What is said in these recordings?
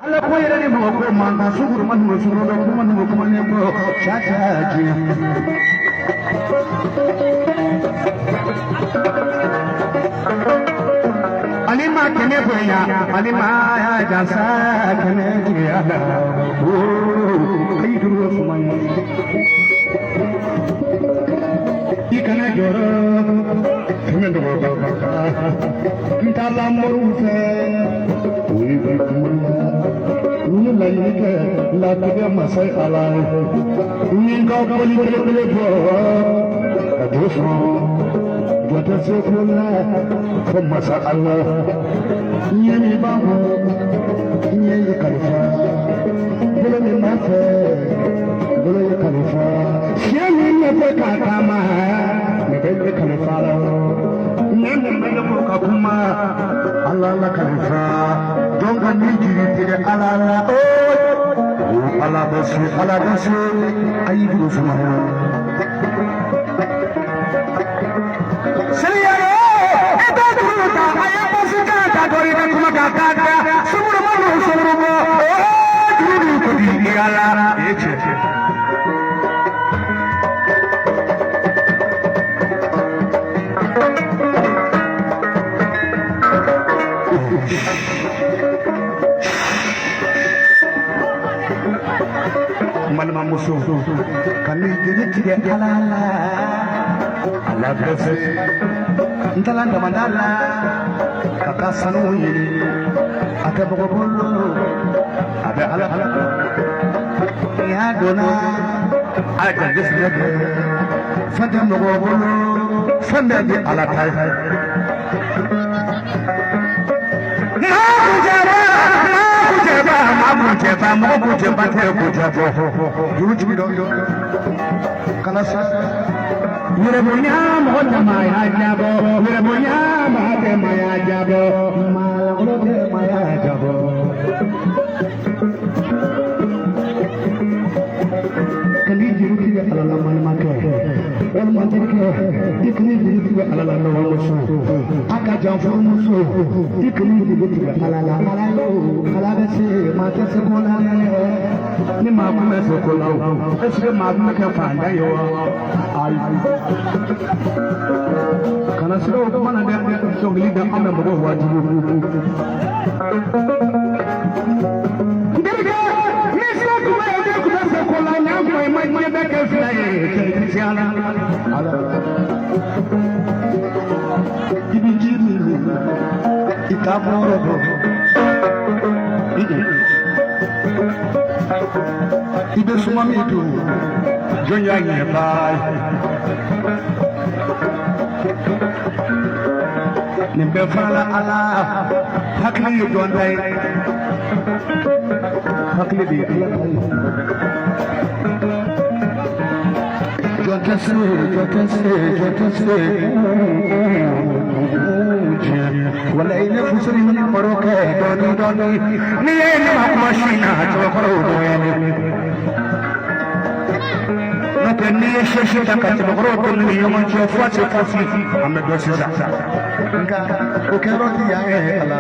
ala ko yere ni mo ko man ka suguru man mo suguru do ko man mo ko man ko chachaji alima kene boya alima ya jasa kene ya o ai duro suman ikana joro kene do kita lamuru se oi ni lagi ke lagi masai ala ni kau beli beli bo aduh Jatuh sekolah, kemasa Allah, ini bahu, ini kalfa, boleh mata, boleh kalfa, siapa yang berkata mah, boleh kalfa, yang berbuka kuma, Allah la kalfa, jangan dijiri tidak Allah, oh, Allah bersih, ayu semua. Malma musuh kami jadi tidak halala Allah kasih intalan mandala kata sanu ini ada bobolo ada ala ya dona ada gesnya fadam bobolo fanda di ala tai Mabu jeba karena mire punya mohon maya jabo mire punya bahate maya jabo malu maya jabo kali jiru tiga ala mana makan orang mati ke dikini jiru tiga ala nama musuh aka jamfu musuh dikini jiru tiga ala besi mati sekolah ni mabu me sekolah eske mabu me kan fanda yo ai kana siro ko mana da shogli da amma bago wajibu ndega ni siro ko ma da ko sekolah na ko mai da ka fila ye siala ala ibi jiri ikaboro do ibe suma mi do jonya nye bai ni be fala ala hakli don dai hakli di jotase wala ina fusri ni poroke doni ni ene makumashina chokoro doyene ni sheshe takati bogoro ni yoman chofuate fasi ame dosi za nga ukeroti ya ala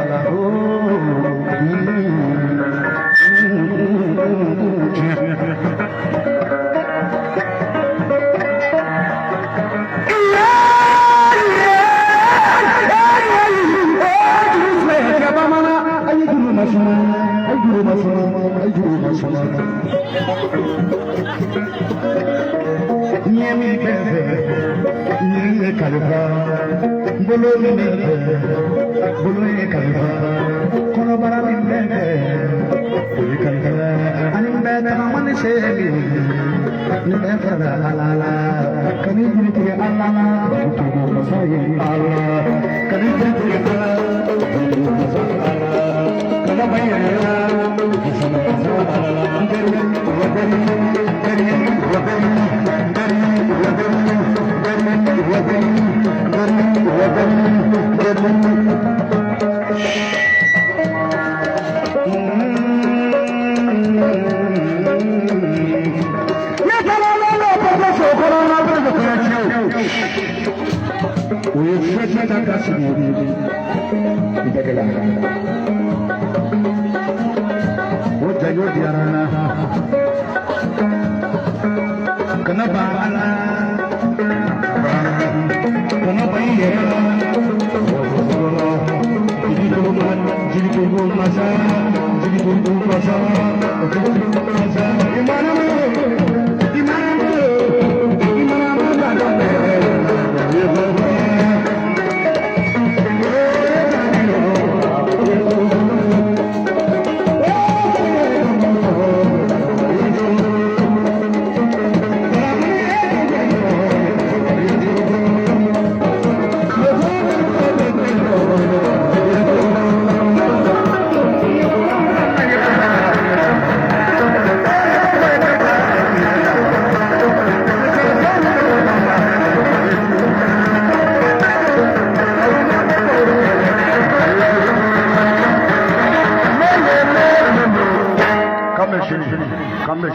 Nyemi bebe, nyemi kalba, bolo bebe, bolo kalba, kono bara bebe, bolo kalba, ani bebe mani sebi, ni bebe alala, kani jiti alala, tuju masai alala, kani jiti alala, tuju masai alala, kana bayana, kisana alala, yo diarana kana ba ala kana ba ye jiri ko masa imana Come